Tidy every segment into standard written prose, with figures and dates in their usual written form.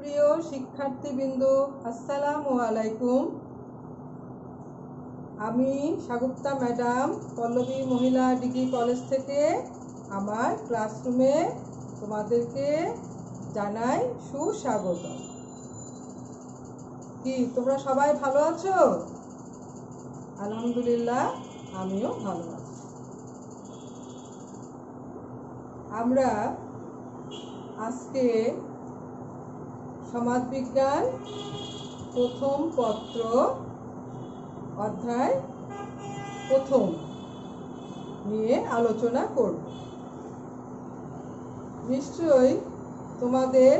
প্রিয় শিক্ষার্থীবৃন্দ, আসসালামু আলাইকুম। আমি সাগুপ্তা ম্যাডাম পল্লবী মহিলা ডিগ্রি কলেজ থেকে আমার ক্লাসরুমে তোমাদেরকে জানাই সুস্বাগত। কি তোমরা সবাই ভালো আছো? আলহামদুলিল্লাহ, আমিও ভালো আছি। আমরা আজকে সমাজবিজ্ঞান প্রথম পত্র অধ্যায় প্রথম নিয়ে আলোচনা করব। নিশ্চয়ই তোমাদের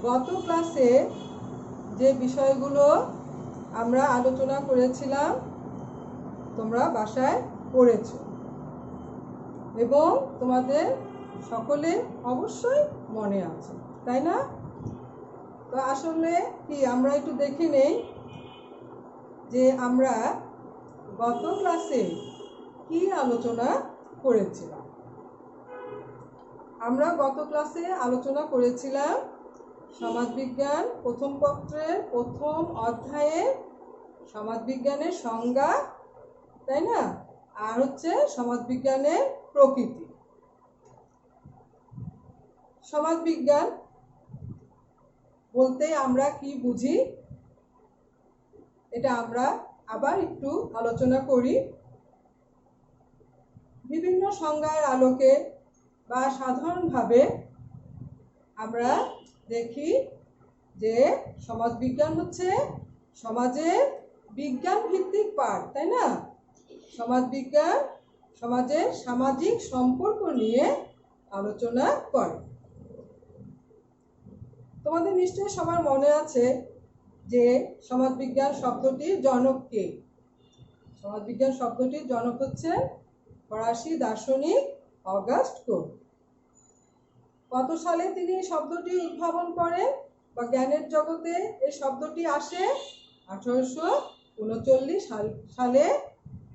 গত ক্লাসে যে বিষয়গুলো আমরা আলোচনা করেছিলাম তোমরা বাসায় পড়েছো এবং তোমাদের সকলে অবশ্যই মনে আছে, তাই না? তো আসলে কি আমরা একটু দেখে নেই যে আমরা গত ক্লাসে কি আলোচনা করেছিলাম। আমরা গত ক্লাসে আলোচনা করেছিলাম সমাজবিজ্ঞান প্রথম পত্রের প্রথম অধ্যায়ে সমাজবিজ্ঞানের সংজ্ঞা, তাই না? আর হচ্ছে সমাজবিজ্ঞানের প্রকৃতি। সমাজবিজ্ঞান বলতে আমরা কি বুঝি এটা আমরা আবার একটু আলোচনা করি। বিভিন্ন সংজ্ঞার আলোকে বা সাধারণভাবে আমরা দেখি যে সমাজবিজ্ঞান হচ্ছে সমাজের বিজ্ঞান ভিত্তিক পাঠ, তাই না? সমাজবিজ্ঞান সমাজের সামাজিক সম্পর্ক নিয়ে আলোচনা করে। তোমাদের নিশ্চয়ই সবার মনে আছে যে সমাজবিজ্ঞান শব্দটির জনক কে? সমাজবিজ্ঞান শব্দটির জনক হচ্ছে ফরাসি দার্শনিক অগাস্ট কোট। কত সালে তিনি শব্দটি উদ্ভাবন করেন বা জ্ঞানের জগতে এই শব্দটি আসে? 1839 সালে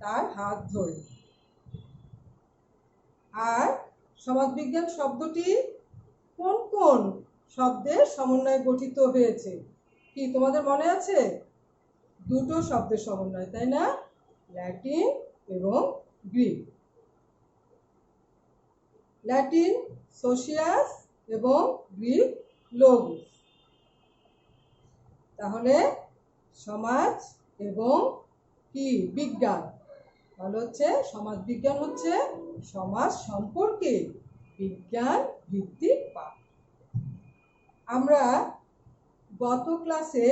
তার হাত ধরে। আর সমাজবিজ্ঞান শব্দটি কোন কোন শব্দের সমন্বয়ে গঠিত হয়েছে কি তোমাদের মনে আছে? দুটো শব্দের সমন্বয়, তাই না? ল্যাটিন এবং গ্রিক। ল্যাটিন সোশিয়াস এবং গ্রিক লোগোস। তাহলে সমাজ এবং কি বিজ্ঞান, তাহলে হচ্ছে সমাজ বিজ্ঞান হচ্ছে সমাজ সম্পর্কে বিজ্ঞান ভিত্তিক পাঠ। আমরা গত ক্লাসে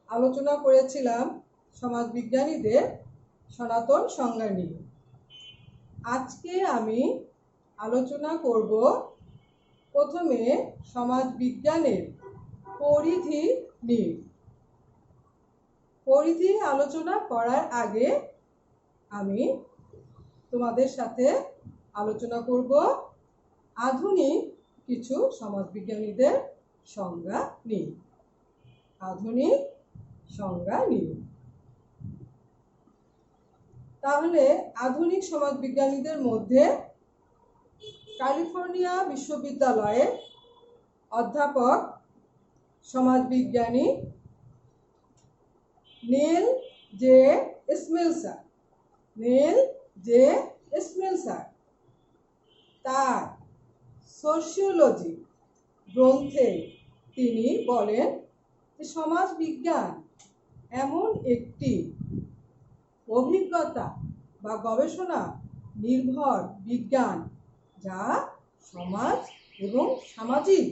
আলোচনা করেছিলাম সমাজবিজ্ঞানীদের সনাতন সংজ্ঞা নিয়ে। আজকে আমি আলোচনা করব প্রথমে সমাজবিজ্ঞানের পরিধি নিয়ে। পরিধি আলোচনা করার আগে আমি তোমাদের সাথে আলোচনা করব আধুনিক কিছু সমাজবিজ্ঞানীদের সংজ্ঞা নিয়ে। আধুনিক সংজ্ঞা নিয়ে। তাহলে আধুনিক সমাজবিজ্ঞানীদের মধ্যে ক্যালিফোর্নিয়া বিশ্ববিদ্যালয়ের অধ্যাপক সমাজবিজ্ঞানী নীল জে স্মিলসার তার সোশিওলজি গ্রন্থে তিনি বলেন যে সমাজ বিজ্ঞান এমন একটি অভিজ্ঞতা বা গবেষণা নির্ভর বিজ্ঞান যা সমাজ এবং সামাজিক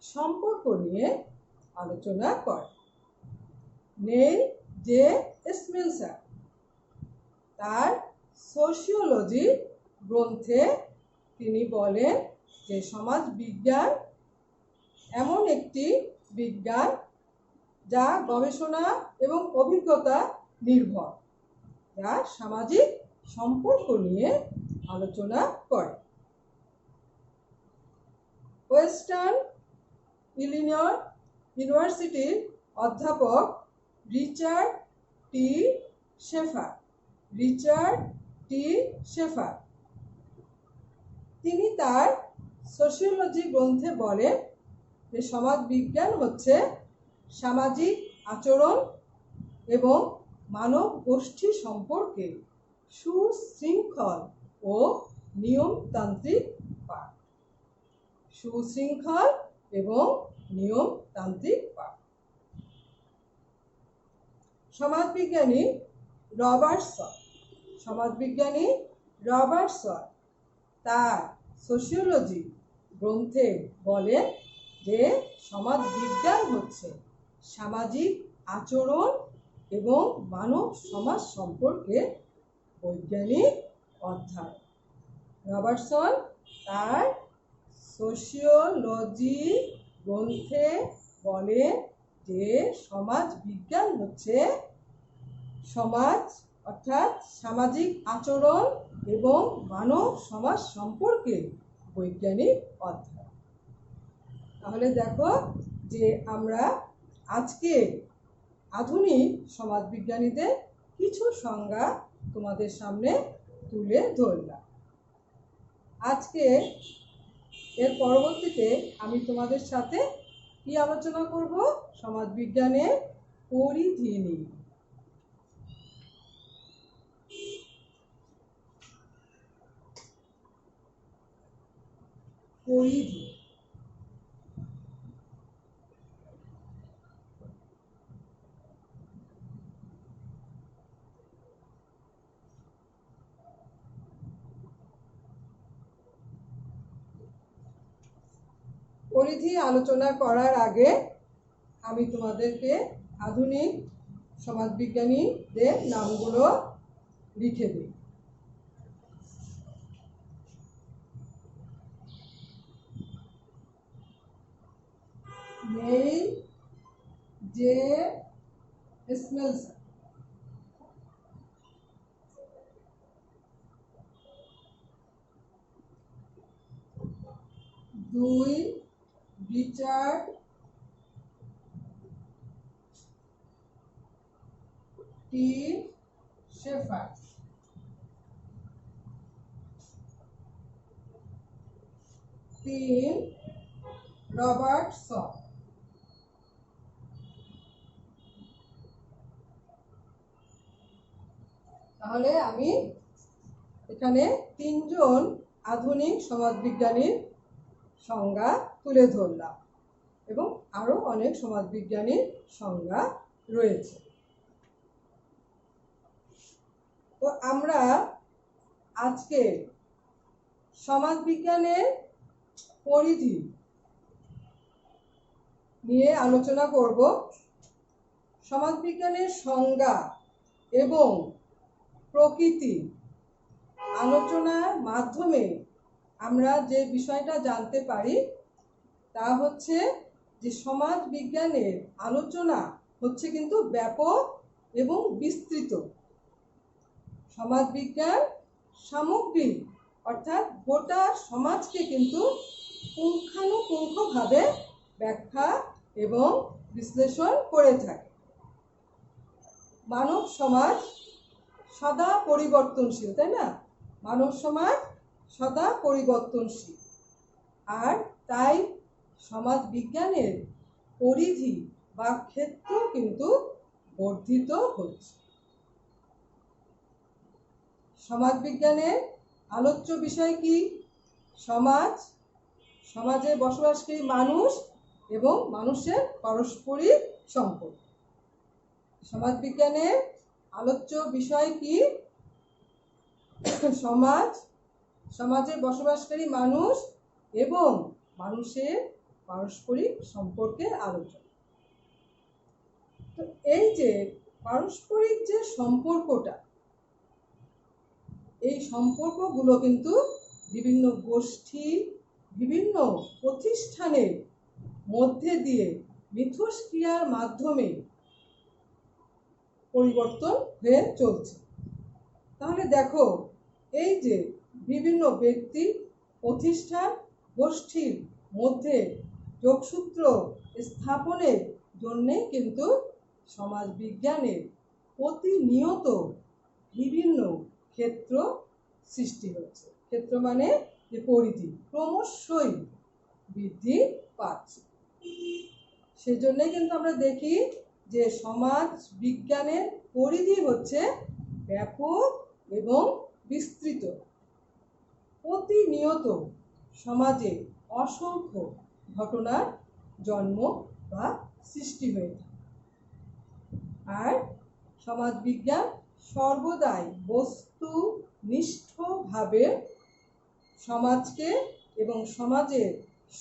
সম্পর্ক নিয়ে আলোচনা করে। নীল জে স্মিলসার তার সোশিওলজি গ্রন্থে তিনি বলেন যে সমাজ বিজ্ঞান এমন একটি বিজ্ঞান যা গবেষণা এবং অভিজ্ঞতা নির্ভর, যা সামাজিক সম্পর্ক নিয়ে আলোচনা করে। ওয়েস্টার্ন ইলিনয় ইউনিভার্সিটির অধ্যাপক রিচার্ড টি শেফার তিনি তার সোশিওলজি গ্রন্থে বলেন যে সমাজ বিজ্ঞান হচ্ছে সামাজিক আচরণ এবং মানব গোষ্ঠী সম্পর্কে সুশৃঙ্খল ও নিয়মতান্ত্রিক পাঠ। সুশৃঙ্খল এবং নিয়মতান্ত্রিক পাঠ। সমাজবিজ্ঞানী রবার্ট শ তার সোশিওলজি গ্রন্থে বলেন যে সমাজ বিজ্ঞান হচ্ছে সামাজিক আচরণ এবং মানব সমাজ সম্পর্কে বৈজ্ঞানিক অধ্যয়ন। রবার্টসন তার সোশিওলজি গ্রন্থে বলেন যে সমাজ বিজ্ঞান হচ্ছে সমাজ অর্থাৎ সামাজিক আচরণ এবং মানব সমাজ সম্পর্কে বৈজ্ঞানিক অধ্যয়ন। তাহলে দেখো যে আমরা আজকে আধুনিক সমাজবিজ্ঞানীদের কিছু সংজ্ঞা তোমাদের সামনে তুলে ধরলাম। আজকে এর পরবর্তীতে আমি তোমাদের সাথে কি আলোচনা করব? সমাজবিজ্ঞানের পরিধি নিয়ে। পরিধি পরিধি আলোচনা করার আগে আমি তোমাদেরকে আধুনিক সমাজবিজ্ঞানীদের নামগুলো লিখে দিই। নেইল জে স্মেলসন, দুই রিচার্ড টি শেফার, তিন রবার্ট শ। তাহলে আমি এখানে তিনজন আধুনিক সমাজবিজ্ঞানীর সংজ্ঞা তুলে ধরলাম এবং আরো অনেক সমাজবিজ্ঞানীর সংজ্ঞা রয়েছে। তো আমরা আজকে সমাজবিজ্ঞানের পরিধি নিয়ে আলোচনা করব। সমাজবিজ্ঞানের সংজ্ঞা এবং প্রকৃতি আলোচনার মাধ্যমে আমরা যে বিষয়টা জানতে পারি তা হচ্ছে যে সমাজ বিজ্ঞানের আলোচনা হচ্ছে কিন্তু ব্যাপক এবং বিস্তৃত। সমাজ বিজ্ঞান সামগ্রিক অর্থাৎ গোটা সমাজকে কিন্তু পুঙ্খানুপুঙ্খভাবে ব্যাখ্যা এবং বিশ্লেষণ করে থাকে। মানব সমাজ সদা পরিবর্তনশীল, তাই না? মানব সমাজ সদা পরিবর্তনশীল, আর তাই সমাজ বিজ্ঞানের পরিধি বা ক্ষেত্র কিন্তু বর্ধিত হচ্ছে। সমাজ বিজ্ঞানের আলোচ্য বিষয় কি? সমাজে বসবাসকারী মানুষ এবং মানুষের পারস্পরিক সম্পর্ক। সমাজ বিজ্ঞানের আলোচ্য বিষয় কি? সমাজে বসবাসকারী মানুষ এবং মানুষের পারস্পরিক সম্পর্কের আলোচনা। তো এই যে পারস্পরিক যে সম্পর্কটা, এই সম্পর্কগুলো কিন্তু বিভিন্ন গোষ্ঠী, বিভিন্ন প্রতিষ্ঠানের মধ্যে দিয়ে মিথস্ক্রিয়ার মাধ্যমে পরিবর্তন হয়ে চলছে। তাহলে দেখো, এই যে বিভিন্ন ব্যক্তি, প্রতিষ্ঠান, গোষ্ঠীর মধ্যে যোগসূত্র স্থাপনের জন্য কিন্তু সমাজ বিজ্ঞানের প্রতিনিয়ত বিভিন্ন ক্ষেত্র সৃষ্টি হচ্ছে। ক্ষেত্র মানে যে পরিধি ক্রমশই বৃদ্ধি পাচ্ছে। সেজন্যই কিন্তু আমরা দেখি যে সমাজ বিজ্ঞানের পরিধি হচ্ছে ব্যাপক এবং বিস্তৃত। প্রতিনিয়ত সমাজে অসংখ্য ঘটনার জন্ম বা সৃষ্টি হয়ে থাকে। আর সমাজ বিজ্ঞান সর্বদাই বস্তুনিষ্ঠভাবে সমাজকে এবং সমাজের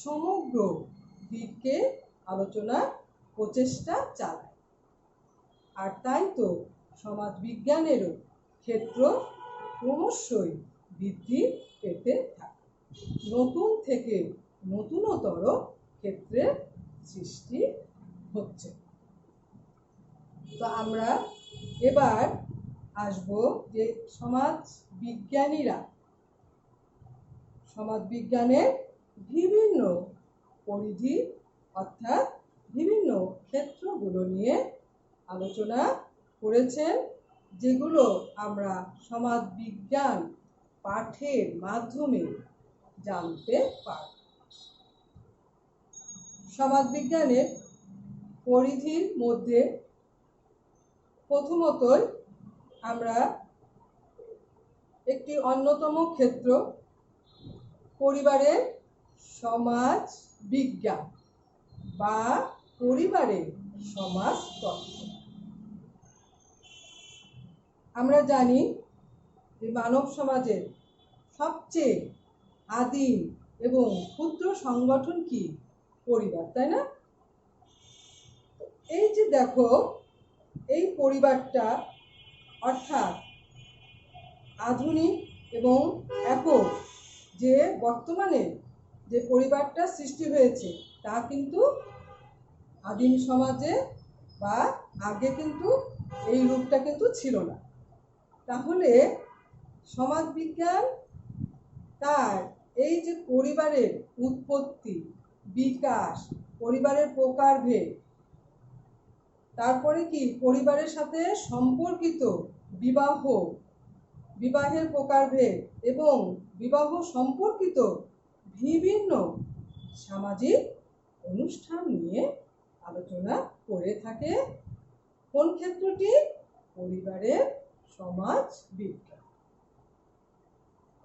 সমগ্র দিককে আলোচনার প্রচেষ্টা চালায়। আর তাই তো সমাজ বিজ্ঞানেরও ক্ষেত্র ক্রমশই বৃদ্ধি পেতে থাকে, নতুন থেকে নতুনতর ক্ষেত্রের সৃষ্টি হচ্ছে। তো আমরা এবার আসব যে সমাজ বিজ্ঞানের বিভিন্ন পরিধি অর্থাৎ বিভিন্ন ক্ষেত্রগুলো নিয়ে আলোচনা করেছেন, যেগুলো আমরা সমাজ বিজ্ঞান পাঠের মাধ্যমে জানতে পারি। সমাজ বিজ্ঞানের পরিধির মধ্যে প্রথমতই আমরা একটি অন্যতম ক্ষেত্র পরিবারের সমাজ বিজ্ঞান বা পরিবারের সমাজতত্ত্ব। আমরা জানি যে মানব সমাজের সবচেয়ে আদিম এবং ক্ষুদ্র সংগঠন কি? পরিবার, তাই না? এই যে দেখো, এই পরিবারটা অর্থাৎ আধুনিক এবং একক যে বর্তমানে যে পরিবারটা সৃষ্টি হয়েছে তা কিন্তু আদিম সমাজে বা আগে কিন্তু এই রূপটা কিন্তু ছিল না। তাহলে সমাজ বিজ্ঞান তার এই যে পরিবারের উৎপত্তি, বিকাশ, পরিবারের প্রকারভেদ, তারপরে কি পরিবারের সাথে সম্পর্কিত বিবাহের প্রকারভেদ এবং বিবাহ সম্পর্কিত বিভিন্ন সামাজিক অনুষ্ঠান নিয়ে আলোচনা করে থাকে কোন ক্ষেত্রটি? পরিবারের সমাজ বিজ্ঞান।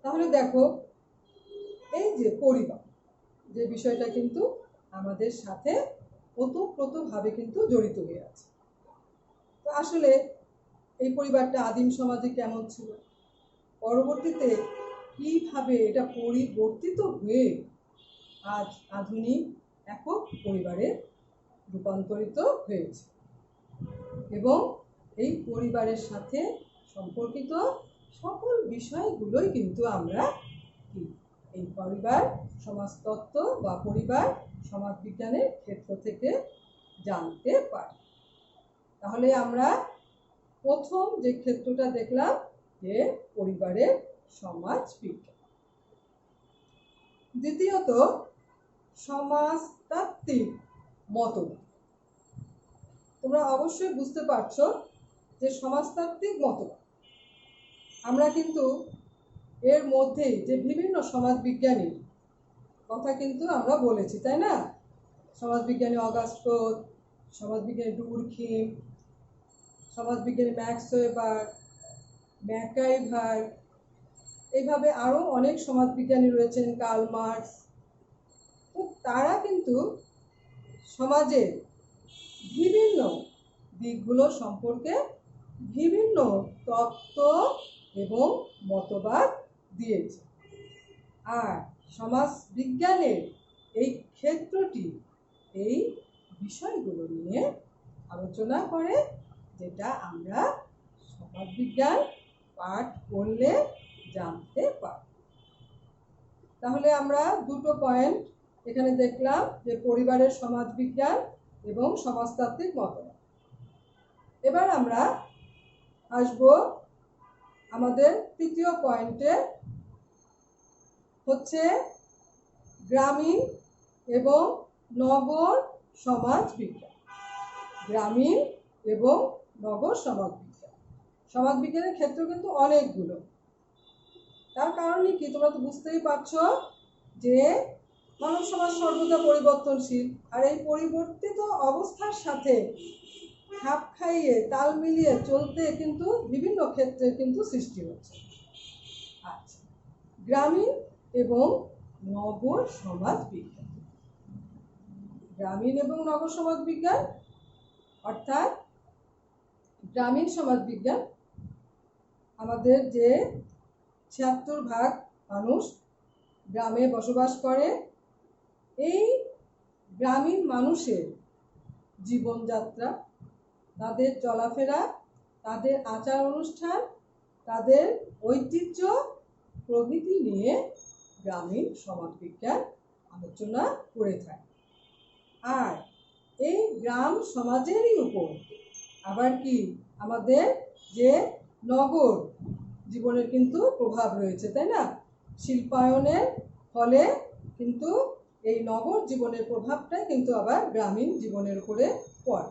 তাহলে দেখো, এই যে পরিবার যে বিষয়টা কিন্তু আমাদের সাথে ওতপ্রোতভাবে কিন্তু জড়িত হয়ে আছে। তো আসলে এই পরিবারটা আদিম সমাজে কেমন ছিল, পরবর্তীতে কিভাবে এটা পরিবর্তিত হয়ে আজ আধুনিক একক পরিবারে রূপান্তরিত হয়েছে, এবং এই পরিবারের সাথে সম্পর্কিত সকল বিষয়গুলোই কিন্তু আমরা এই পরিবার সমাজতত্ত্ব বা পরিবার সমাজ বিজ্ঞানের ক্ষেত্র থেকে জানতে পারি। তাহলে আমরা প্রথম যে ক্ষেত্রটা দেখলাম যে পরিবারের সমাজ বিজ্ঞান। দ্বিতীয়ত সমাজতাত্ত্বিক মতবাদ। তোমরা অবশ্যই বুঝতে পারছো যে সমাজতাত্ত্বিক মতবাদ আমরা কিন্তু এর মধ্যে যে বিভিন্ন সমাজ বিজ্ঞানীর কথা কিন্তু আমরা বলেছি, তাই না? সমাজবিজ্ঞানী অগাস্ট, সমাজবিজ্ঞানী ডুরখিম, সমাজবিজ্ঞানী ম্যাক্স ওয়েবার, ম্যাকাইভার, এইভাবে আরো অনেক সমাজবিজ্ঞানী রয়েছেন, কার্ল মার্কস। তো তারা কিন্তু সমাজের বিভিন্ন দিকগুলো সম্পর্কে বিভিন্ন তত্ত্ব এবং মতবাদ দিয়েছে। আর সমাজ বিজ্ঞানের এই ক্ষেত্রটি এই বিষয়গুলো নিয়ে আলোচনা করে, যেটা আমরা সমাজবিজ্ঞান পাঠ করলে জানতে পারি। তাহলে আমরা দুটো পয়েন্ট এখানে দেখলাম, যে পরিবারের সমাজবিজ্ঞান এবং সমাজতাত্ত্বিক মতবাদ। এবার আমরা আসব আমাদের তৃতীয় পয়েন্টে, হচ্ছে গ্রামীণ এবং নগর সমাজ বিজ্ঞান। গ্রামীণ এবং নগর সমাজ বিজ্ঞান। সমাজ বিজ্ঞানের ক্ষেত্র কিন্তু অনেকগুলো। তার কারণে কি, তোমরা তো বুঝতেই পারছো যে মানব সমাজ সর্বদা পরিবর্তনশীল, আর এই পরিবর্তিত অবস্থার সাথে খাপ খাইয়ে তাল মিলিয়ে চলতে কিন্তু বিভিন্ন ক্ষেত্রে কিন্তু সৃষ্টি হচ্ছে। আচ্ছা, গ্রামীণ এবং নগর সমাজ বিজ্ঞান। গ্রামীণ এবং নগর সমাজ বিজ্ঞান অর্থাৎ গ্রামীণ সমাজ বিজ্ঞান আমাদের যে ৭৬% মানুষ গ্রামে বসবাস করে, এই গ্রামীণ মানুষের জীবনযাত্রা, তাদের চলাফেরা, তাদের আচার অনুষ্ঠান, তাদের ঐতিহ্য প্রভৃতি নিয়ে গ্রামীণ সমাজবিজ্ঞান আলোচনা করে থাকে। আর এই গ্রাম সমাজেরই উপর আবার কি আমাদের যে নগর জীবনের কিন্তু প্রভাব রয়েছে, তাই না? শিল্পায়নের ফলে কিন্তু এই নগর জীবনের প্রভাবটাই কিন্তু আবার গ্রামীণ জীবনের উপরে পড়ে।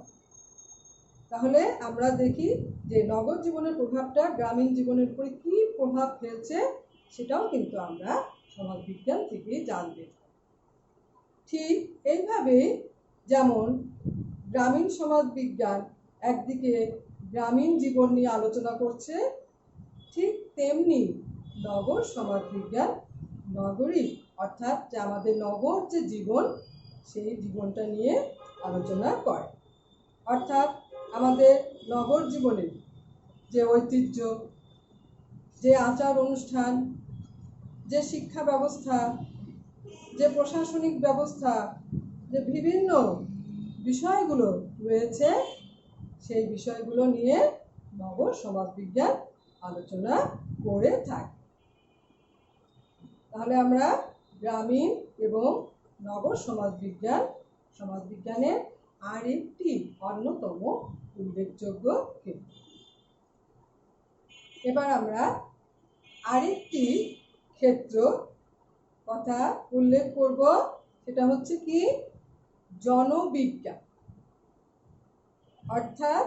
তাহলে আমরা দেখি যে নগর জীবনের প্রভাবটা গ্রামীণ জীবনের উপরে কি প্রভাব ফেলছে, সেটাও কিন্তু আমরা সমাজবিজ্ঞান থেকে জানতে পারি। ঠিক এইভাবেই যেমন গ্রামীণ সমাজবিজ্ঞান একদিকে গ্রামীণ জীবন নিয়ে আলোচনা করছে, ঠিক তেমনি নগর সমাজবিজ্ঞান নগরিক অর্থাৎ যে আমাদের নগর যে জীবন, সেই জীবনটা নিয়ে আলোচনা করে। অর্থাৎ আমাদের নগর জীবনের যে ঐতিহ্য, যে আচার অনুষ্ঠান, যে শিক্ষা ব্যবস্থা, যে প্রশাসনিক ব্যবস্থা, যে বিভিন্ন বিষয়গুলো রয়েছে, সেই বিষয়গুলো নিয়ে নগর সমাজবিজ্ঞান আলোচনা করে থাকে। তাহলে আমরা গ্রামীণ এবং নগর সমাজবিজ্ঞানের আরেকটি অন্যতম উল্লেখযোগ্য ক্ষেত্র। এবার আমরা আরেকটি ক্ষেত্র কথা উল্লেখ করব, সেটা হচ্ছে কি জনবিজ্ঞান, অর্থাৎ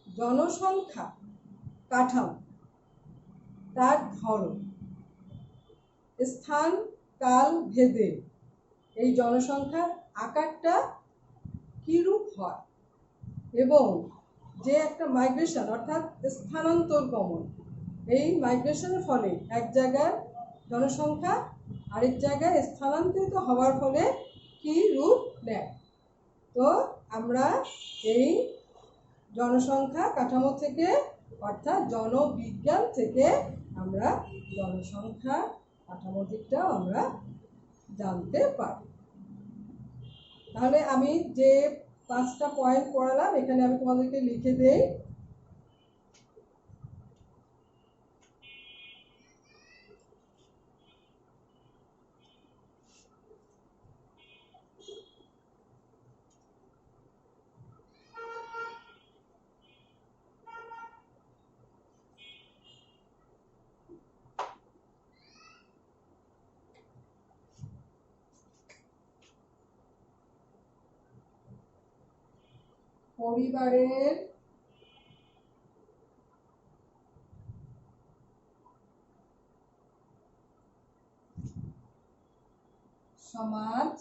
জনসংখ্যা কাঠামো, তার ধরন, স্থান কাল ভেদে এই জনসংখ্যার আকারটা কিরূপ হয়, এবং যে একটা মাইগ্রেশন অর্থাৎ স্থানান্তর গমন, এই মাইগ্রেশনের ফলে এক জায়গার জনসংখ্যা আরেক জায়গায় স্থানান্তরিত হওয়ার ফলে কি রূপ নেয়। তো আমরা এই জনসংখ্যা কাঠামো থেকে অর্থাৎ জনবিজ্ঞান থেকে আমরা জনসংখ্যা কাঠামো দিকটাও আমরা জানতে পারি। তাহলে আমি যে 5টা পয়েন্ট পড়ালাম এখানে আমি তোমাদেরকে লিখে দেই। পরিবারের সমাজ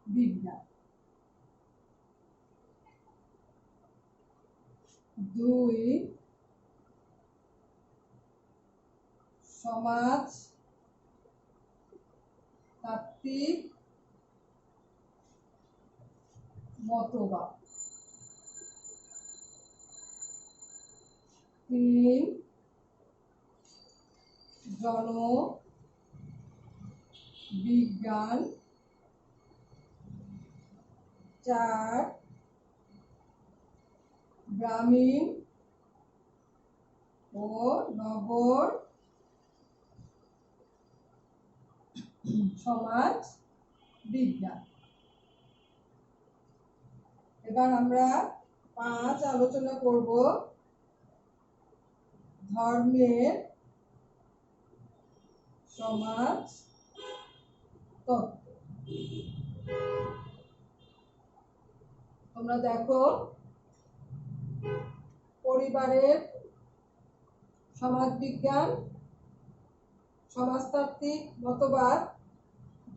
বিজ্ঞান, 2 সমাজ তাত্ত্বিক মতবাদ, 3 জনবিজ্ঞান, 4 গ্রামীণ ও নগর সমাজ বিজ্ঞান। এবার আমরা 5 আলোচনা করব ধর্মের সমাজ তত্ত্ব। তোমরা দেখো পরিবারের সমাজবিজ্ঞান, সমাজতাত্ত্বিক মতবাদ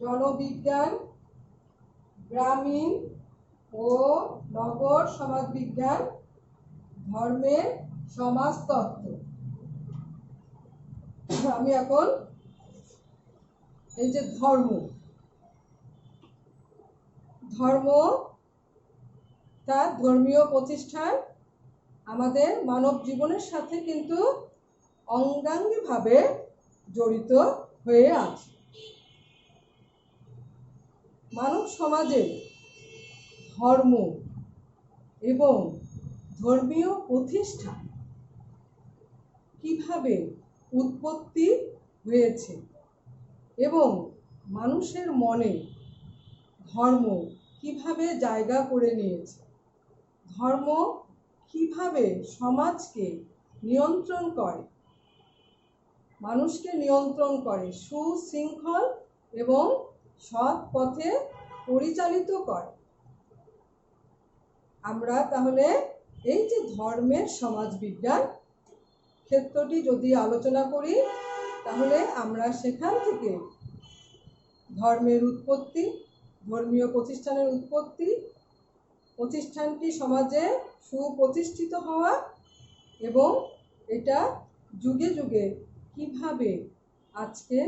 জনবিজ্ঞান, গ্রামীণ ও নগর সমাজবিজ্ঞান, ধর্মের সমাজতত্ত্ব। আমি এখন এই যে ধর্ম তার ধর্মীয় প্রতিষ্ঠান আমাদের মানব জীবনের সাথে কিন্তু অঙ্গাঙ্গিভাবে জড়িত হয়ে আছে। মানব সমাজে ধর্ম এবং ধর্মীয় প্রতিষ্ঠান কিভাবে উৎপত্তি হয়েছে এবং মানুষের মনে ধর্ম কিভাবে জায়গা করে নিয়েছে, ধর্ম কিভাবে সমাজকে নিয়ন্ত্রণ করে, মানুষকে নিয়ন্ত্রণ করে, সুশৃঙ্খল এবং সৎ পথে পরিচালিত করে। আমরা তাহলে এই যে ধর্মের সমাজবিজ্ঞান ক্ষেত্রটি যদি আলোচনা করি, তাহলে আমরা সেখান থেকে ধর্মের উৎপত্তি, ধর্মীয় প্রতিষ্ঠানের উৎপত্তি, প্রতিষ্ঠানটি সমাজে সুপ্রতিষ্ঠিত হওয়া এবং এটা যুগে যুগে কিভাবে আজকের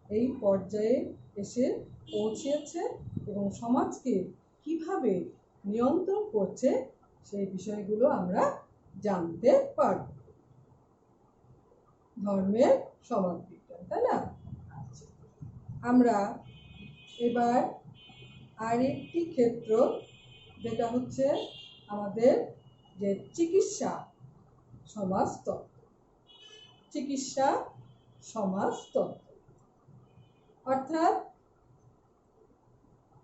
এই পর্যায়ে এসে পৌঁছেছে এবং সমাজকে কিভাবে নিয়ন্ত্রণ করছে, সেই বিষয়গুলো আমরা জানতে পারব। ধর্মের সমাজবিজ্ঞান, তাই না? আমরা এবার আরেকটি ক্ষেত্র, যেটা হচ্ছে আমাদের যে চিকিৎসা সমাজতত্ত্ব। চিকিৎসা সমাজতত্ত্ব অর্থাৎ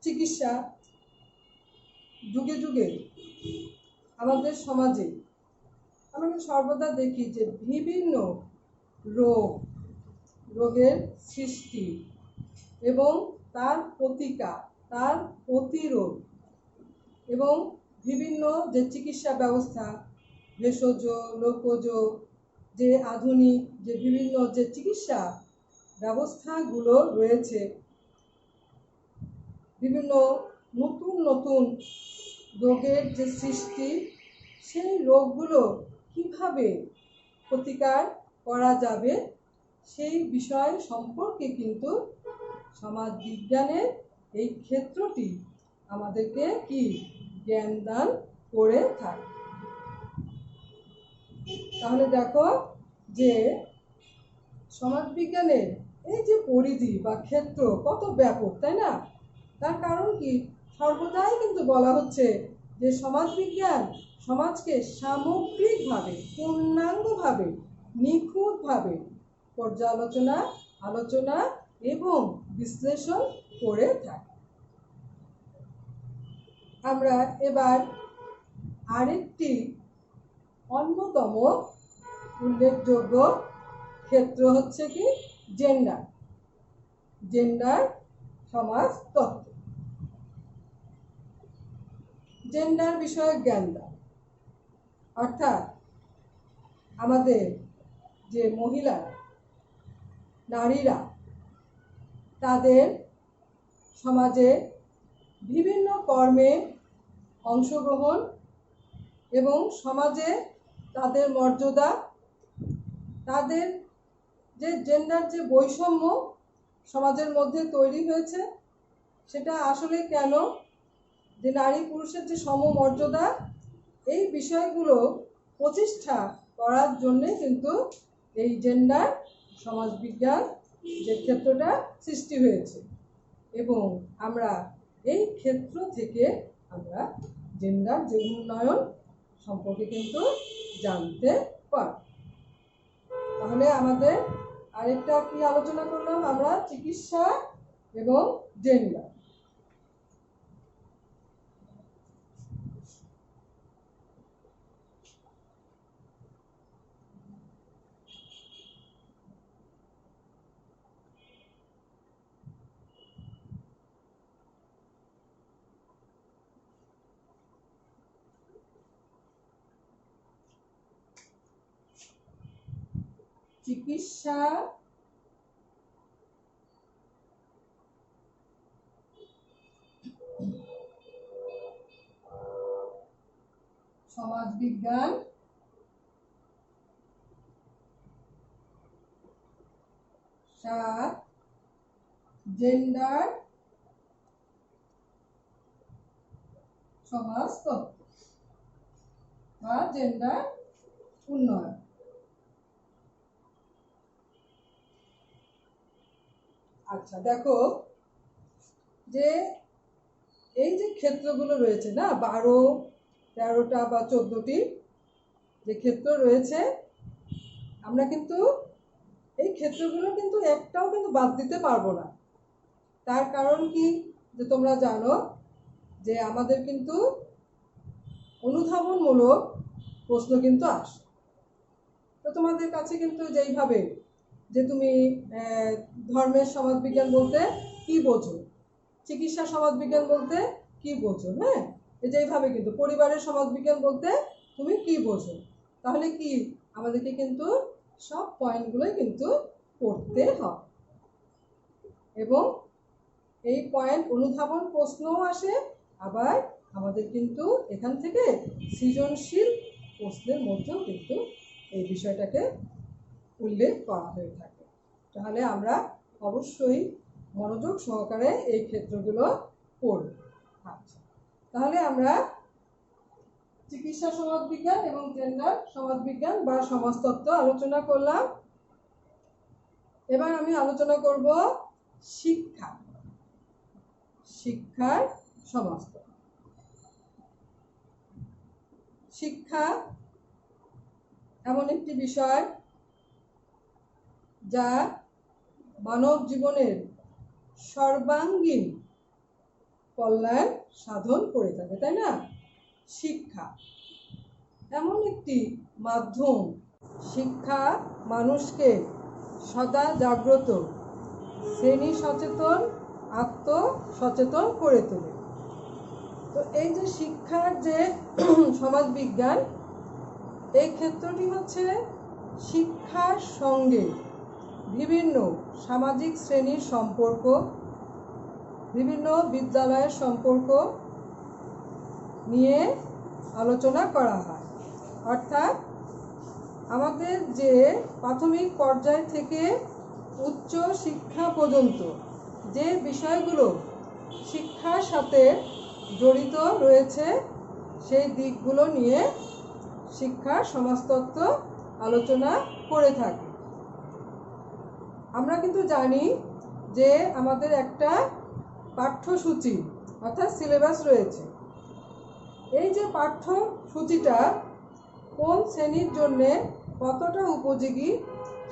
চিকিৎসা যুগে যুগে আমাদের সমাজে আমরা সর্বদা দেখি যে বিভিন্ন রোগের সৃষ্টি এবং তার প্রতিকার, তার প্রতিরোধ এবং বিভিন্ন যে চিকিৎসা ব্যবস্থা, ভেষজ, লোকজ, যে আধুনিক যে বিভিন্ন যে চিকিৎসা ব্যবস্থাগুলো রয়েছে, বিভিন্ন নতুন নতুন রোগের যে সৃষ্টি, সেই রোগগুলো কিভাবে প্রতিকার করা যাবে সেই বিষয় সম্পর্কে কিন্তু সমাজ বিজ্ঞানের এই ক্ষেত্রটি আমাদেরকে কি জ্ঞান দান করে থাকে। তাহলে দেখো যে সমাজবিজ্ঞানের এই যে পরিধি বা ক্ষেত্র কত ব্যাপক, তাই না? তার কারণ কি, সর্বদাই কিন্তু বলা হচ্ছে যে সমাজবিজ্ঞান সমাজকে সামগ্রিকভাবে, পূর্ণাঙ্গভাবে, নিখুঁতভাবে পর্যালোচনা, আলোচনা এবং বিশ্লেষণ করে থাকে। আমরা এবার আরেকটি অন্যতম উল্লেখযোগ্য ক্ষেত্র হচ্ছে কি জেন্ডার সমাজতত্ত্ব। জেন্ডার বিষয়ক জ্ঞান দান অর্থাৎ আমাদের যে মহিলা নারীরা তাদের সমাজে বিভিন্ন কর্মে অংশগ্রহণ এবং সমাজে তাদের মর্যাদা, তাদের যে জেন্ডার যে বৈষম্য সমাজের মধ্যে তৈরি হয়েছে, সেটা আসলে কেন, যে নারী পুরুষের যে সমমর্যাদা, এই বিষয়গুলো প্রতিষ্ঠা করার জন্যে কিন্তু এই জেন্ডার সমাজবিজ্ঞান যে ক্ষেত্রটা সৃষ্টি হয়েছে এবং আমরা এই ক্ষেত্র থেকে আমরা জেন্ডার যে উন্নয়ন সম্পর্কে কিন্তু জানতে পারি। তাহলে আমাদের আরেকটা কি আলোচনা করলাম আমরা, চিকিৎসা এবং জেন্ডার। চিকিৎসা সমাজবিজ্ঞান, 7 জেন্ডার সমাজতত্ত্ব বা জেন্ডার উন্নয়ন। আচ্ছা দেখো, যে এই যে ক্ষেত্রগুলো রয়েছে না, 12, 13টা বা 14টি যে ক্ষেত্র রয়েছে, আমরা কিন্তু এই ক্ষেত্রগুলো কিন্তু একটাও কিন্তু বাদ দিতে পারবো না। তার কারণ কি, যে তোমরা জানো যে আমাদের কিন্তু অনুধাবনমূলক প্রশ্ন কিন্তু আসে। তো তোমাদের কাছে কিন্তু যেইভাবে যে তুমি ধর্মের সমাজবিজ্ঞান বলতে কি বোঝো, চিকিৎসা সমাজবিজ্ঞান বলতে কি বোঝো, হ্যাঁ, যেইভাবে কিন্তু পরিবারের সমাজবিজ্ঞান বলতে তুমি কি বোঝো, তাহলে কি আমাদেরকে কিন্তু সব পয়েন্টগুলোই কিন্তু পড়তে হবে। এবং এই পয়েন্ট অনুধাবন প্রশ্নও আসে, আবার আমাদের কিন্তু এখান থেকে সৃজনশীল প্রশ্নের মধ্যেও কিন্তু এই বিষয়টাকে উল্লেখ করা হয়ে থাকে। তাহলে আমরা অবশ্যই মনোযোগ সহকারে এই ক্ষেত্রগুলো পড়ব। আচ্ছা, তাহলে আমরা চিকিৎসা সমাজবিজ্ঞান এবং জেন্ডার সমাজবিজ্ঞান বা সমাজতত্ত্ব আলোচনা করলাম। এবার আমি আলোচনা করব শিক্ষা, শিক্ষার সমাজতত্ত্ব। শিক্ষা এমন একটি বিষয় যা মানব জীবনের সর্বাঙ্গীন কল্যাণ সাধন করে থাকে, তাই না? শিক্ষা এমন একটি মাধ্যম, শিক্ষা মানুষকে সদা জাগ্রত, শ্রেণী সচেতন, আত্মসচেতন করে তোলে। তো এই যে শিক্ষার যে সমাজবিজ্ঞান, এই ক্ষেত্রটি হচ্ছে শিক্ষার সঙ্গে বিভিন্ন সামাজিক শ্রেণীর সম্পর্ক, বিভিন্ন বিদ্যালয়ের সম্পর্ক নিয়ে আলোচনা করা হয়। অর্থাৎ আমাদের যে প্রাথমিক পর্যায় থেকে উচ্চ শিক্ষা পর্যন্ত যে বিষয়গুলো শিক্ষার সাথে জড়িত রয়েছে, সেই দিকগুলো নিয়ে শিক্ষার সমাজতত্ত্ব আলোচনা করে থাকে। আমরা কিন্তু জানি যে আমাদের একটা পাঠ্যসূচি অর্থাৎ সিলেবাস রয়েছে। এই যে পাঠ্যসূচিটা কোন শ্রেণীর জন্যে কতটা উপযোগী,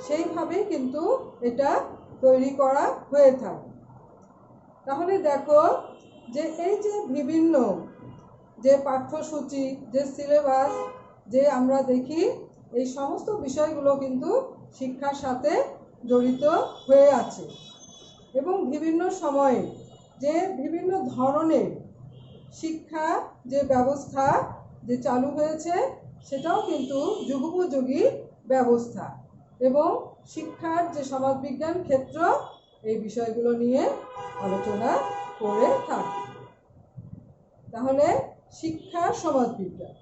সেইভাবেই কিন্তু এটা তৈরি করা হয়ে থাকে। তাহলে দেখো যে এই যে বিভিন্ন যে পাঠ্যসূচি, যে সিলেবাস যে আমরা দেখি, এই সমস্ত বিষয়গুলো কিন্তু শিক্ষার সাথে জড়িত হয়ে আছে। এবং বিভিন্ন সময়ে যে বিভিন্ন ধরনের শিক্ষা যে ব্যবস্থা যে চালু হয়েছে, সেটাও কিন্তু যুগোপযোগী ব্যবস্থা। এবং শিক্ষার যে সমাজবিজ্ঞান ক্ষেত্র, এই বিষয়গুলো নিয়ে আলোচনা করে থাকে। তাহলে শিক্ষা সমাজবিজ্ঞান।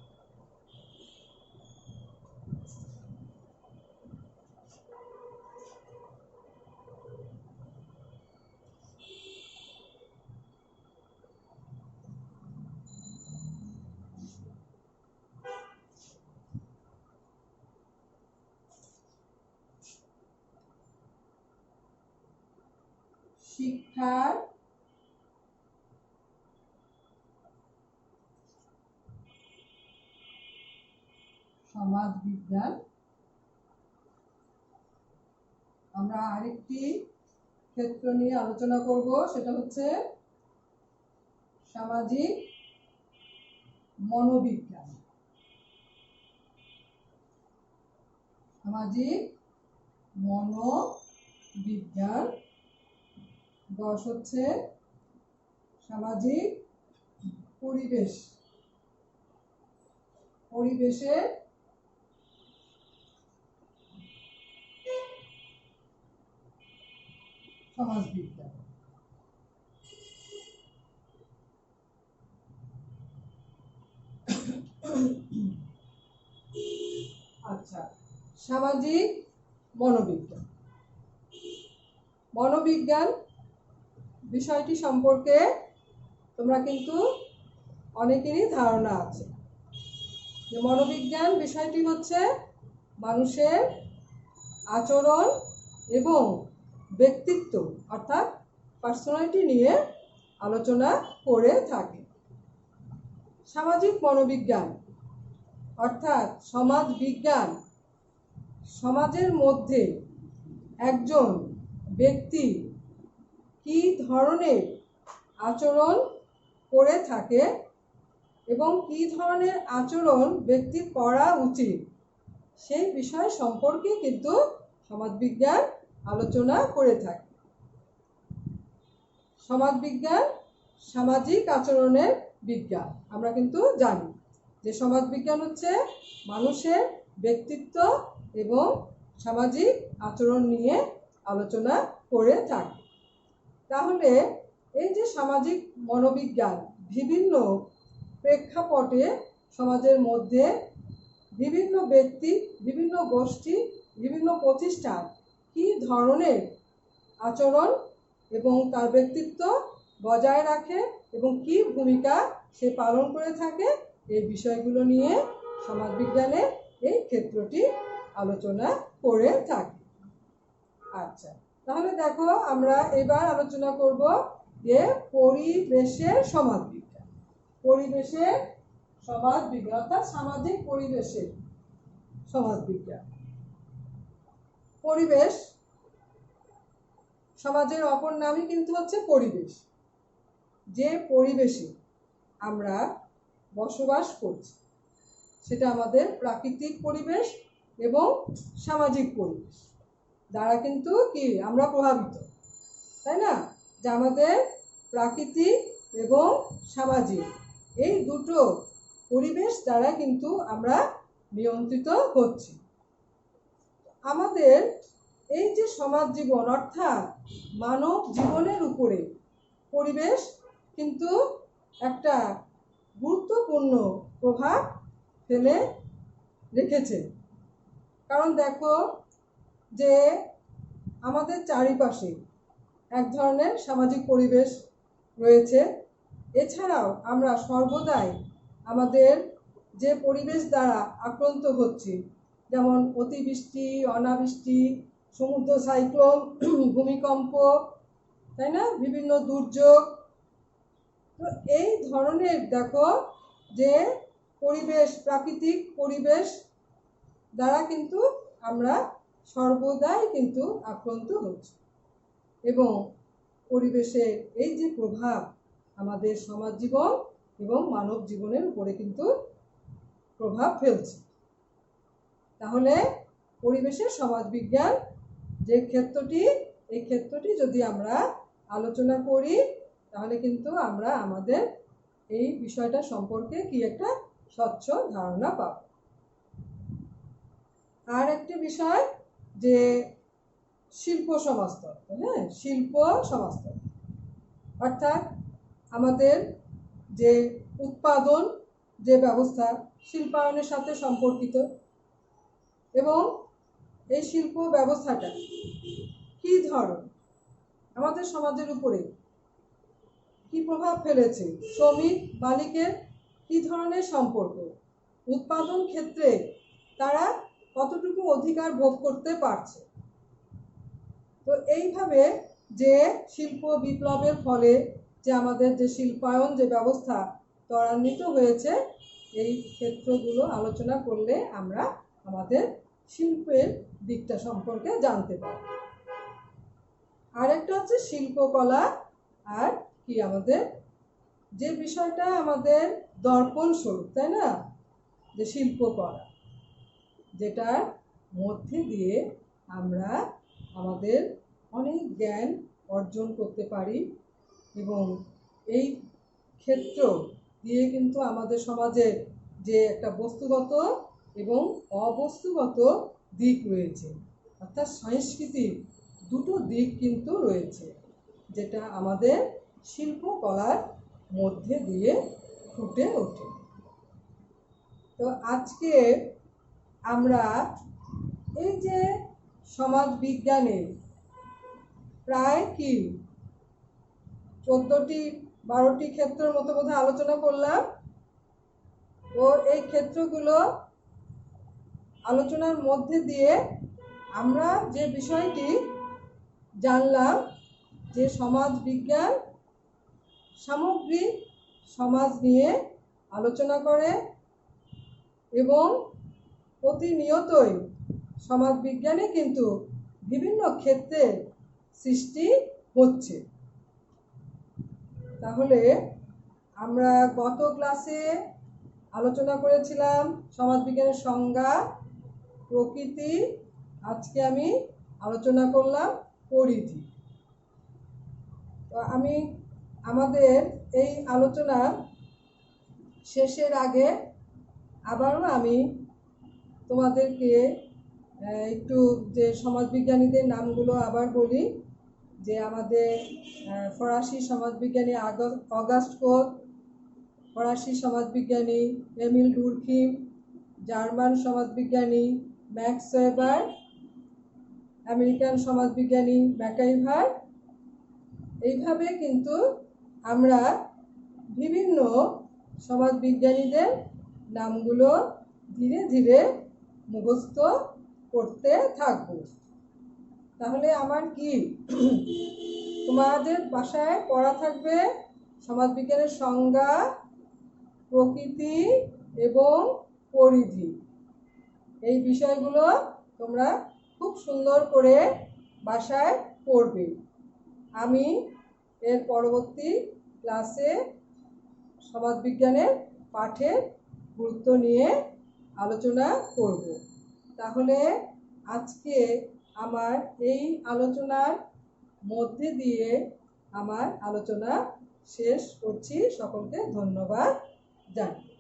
শিক্ষার সমাজবিজ্ঞান। আমরা আরেকটি ক্ষেত্র নিয়ে আলোচনা করব, সেটা হচ্ছে সামাজিক মনোবিজ্ঞান। সামাজিক মনোবিজ্ঞান 10 হচ্ছে সামাজিক পরিবেশ, পরিবেশের সমাজবিজ্ঞান। আচ্ছা, সামাজিক মনোবিজ্ঞান। মনোবিজ্ঞান বিষয়টি সম্পর্কে তোমরা কিন্তু অনেকেরই ধারণা আছে যে মনোবিজ্ঞান বিষয়টি হচ্ছে মানুষের আচরণ এবং ব্যক্তিত্ব অর্থাৎ পার্সোনালিটি নিয়ে আলোচনা করে থাকে। সামাজিক মনোবিজ্ঞান অর্থাৎ সমাজ বিজ্ঞান সমাজের মধ্যে একজন ব্যক্তি কি ধরনের আচরণ করে থাকে এবং কি ধরনের আচরণ ব্যক্তির করা উচিত সেই বিষয় সম্পর্কে কিন্তু সমাজবিজ্ঞান আলোচনা করে থাকে। সমাজবিজ্ঞান সামাজিক আচরণের বিজ্ঞান। আমরা কিন্তু জানি যে সমাজবিজ্ঞান হচ্ছে মানুষের ব্যক্তিত্ব এবং সামাজিক আচরণ নিয়ে আলোচনা করে থাকে। তাহলে এই যে সামাজিক মনোবিজ্ঞান বিভিন্ন প্রেক্ষাপটে সমাজের মধ্যে বিভিন্ন ব্যক্তি, বিভিন্ন গোষ্ঠী, বিভিন্ন প্রতিষ্ঠান কি ধরনের আচরণ এবং তার ব্যক্তিত্ব বজায় রাখে এবং কি ভূমিকা সে পালন করে থাকে এই বিষয়গুলো নিয়ে সমাজবিজ্ঞানের এই ক্ষেত্রটি আলোচনা করে থাকে। আচ্ছা, তাহলে দেখো আমরা এবার আলোচনা করব যে পরিবেশের সমাজবিজ্ঞান। পরিবেশের সমাজবিজ্ঞান অর্থাৎ সামাজিক পরিবেশের সমাজবিজ্ঞান। পরিবেশ সমাজের অপর নামই কিন্তু হচ্ছে পরিবেশ। যে পরিবেশে আমরা বসবাস করছি সেটা আমাদের প্রাকৃতিক পরিবেশ এবং সামাজিক পরিবেশ দ্বারা কিন্তু কি আমরা প্রভাবিত, তাই না? যে আমাদের প্রাকৃতিক এবং সামাজিক এই দুটো পরিবেশ দ্বারা কিন্তু আমরা নিয়ন্ত্রিত হচ্ছি। আমাদের এই যে সমাজ জীবন অর্থাৎ মানব জীবনের উপরে পরিবেশ কিন্তু একটা গুরুত্বপূর্ণ প্রভাব ফেলে রেখেছে। কারণ দেখো যে আমাদের চারিপাশে এক ধরনের সামাজিক পরিবেশ রয়েছে। এছাড়াও আমরা সর্বদাই আমাদের যে পরিবেশ দ্বারা আক্রান্ত হচ্ছি, যেমন অতিবৃষ্টি, অনাবৃষ্টি, সমুদ্র সাইক্লোন, ভূমিকম্প, তাই না, বিভিন্ন দুর্যোগ। তো এই ধরনের দেখো যে পরিবেশ, প্রাকৃতিক পরিবেশ দ্বারা কিন্তু আমরা সর্বদাই কিন্তু আক্রান্ত হচ্ছি এবং পরিবেশের এই যে প্রভাব আমাদের সমাজ জীবন এবং মানব জীবনের উপরে কিন্তু প্রভাব ফেলছে। তাহলে পরিবেশের সমাজবিজ্ঞান যে ক্ষেত্রটি, এই ক্ষেত্রটি যদি আমরা আলোচনা করি তাহলে কিন্তু আমরা আমাদের এই বিষয়টা সম্পর্কে কি একটা স্বচ্ছ ধারণা পাব। আর একটি বিষয় যে শিল্প সমাজতত্ত্ব। হ্যাঁ, শিল্প সমাজতত্ত্ব অর্থাৎ আমাদের যে উৎপাদন যে ব্যবস্থা শিল্পায়নের সাথে সম্পর্কিত এবং এই শিল্প ব্যবস্থাটা কি ধরনের আমাদের সমাজের উপরে কি প্রভাব ফেলেছে, শ্রমিক মালিকের কি ধরনের সম্পর্ক, উৎপাদন ক্ষেত্রে তারা কতটুকু অধিকার ভোগ করতে পারছে। তো এইভাবে যে শিল্প বিপ্লবের ফলে যে আমাদের যে শিল্পায়ন যে ব্যবস্থা ত্বরান্বিত হয়েছে এই ক্ষেত্রগুলো আলোচনা করলে আমরা আমাদের শিল্পের দিকটা সম্পর্কে জানতে পারব। আরেকটা হচ্ছে শিল্পকলা, আর কি আমাদের যে বিষয়টা আমাদের দর্পণ স্বরূপ, তাই না, যে শিল্পকলা, যেটার মধ্যে দিয়ে আমরা আমাদের অনেক জ্ঞান অর্জন করতে পারি এবং এই ক্ষেত্র দিয়ে কিন্তু আমাদের সমাজের যে একটা বস্তুগত এবং অবস্তুগত দিক রয়েছে অর্থাৎ সাংস্কৃতিক দুটো দিক কিন্তু রয়েছে, যেটা আমাদের শিল্পকলার মধ্যে দিয়ে ফুটে ওঠে। তো আজকে আমরা এই যে সমাজ বিজ্ঞানের প্রায় কি 14-12টি ক্ষেত্রের মতো বোধহয় আলোচনা করলাম। তো এই ক্ষেত্রগুলো আলোচনার মধ্যে দিয়ে আমরা যে বিষয়টি জানলাম যে সমাজ বিজ্ঞান সামগ্রিক সমাজ নিয়ে আলোচনা করে এবং প্রতিনিয়তই সমাজ বিজ্ঞানে কিন্তু বিভিন্ন ক্ষেত্রের সৃষ্টি হচ্ছে। তাহলে আমরা গত ক্লাসে আলোচনা করেছিলাম সমাজবিজ্ঞানের সংজ্ঞা, প্রকৃতি। আজকে আমি আলোচনা করলাম পরিধি। তো আমি আমাদের এই আলোচনা শেষের আগে আবারও আমি তোমাদেরকে একটু যে সমাজবিজ্ঞানীদের নামগুলো আবার বলি, যে আমাদের ফরাসি সমাজবিজ্ঞানী অগাস্ট কোত, ফরাসি সমাজবিজ্ঞানী এমিল ডুরখিম, জার্মান সমাজবিজ্ঞানী ম্যাক্স ওয়েবার, আমেরিকান সমাজবিজ্ঞানী ম্যাকাইভার। এইভাবে কিন্তু আমরা বিভিন্ন সমাজবিজ্ঞানীদের নামগুলো ধীরে ধীরে মুখস্থ করতে থাকব। তাহলে আমার কি তোমাদের বাসায় পড়া থাকবে সমাজবিজ্ঞানের সংজ্ঞা, প্রকৃতি এবং পরিধি। এই বিষয়গুলো তোমরা খুব সুন্দর করে বাসায় পড়বে। আমি এর পরবর্তী ক্লাসে সমাজবিজ্ঞানের পাঠের গুরুত্ব নিয়ে আলোচনা করব। তাহলে আজকে আমার এই আলোচনার মধ্যে দিয়ে আমার আলোচনা শেষ করছি। সকলকে ধন্যবাদ জানাই।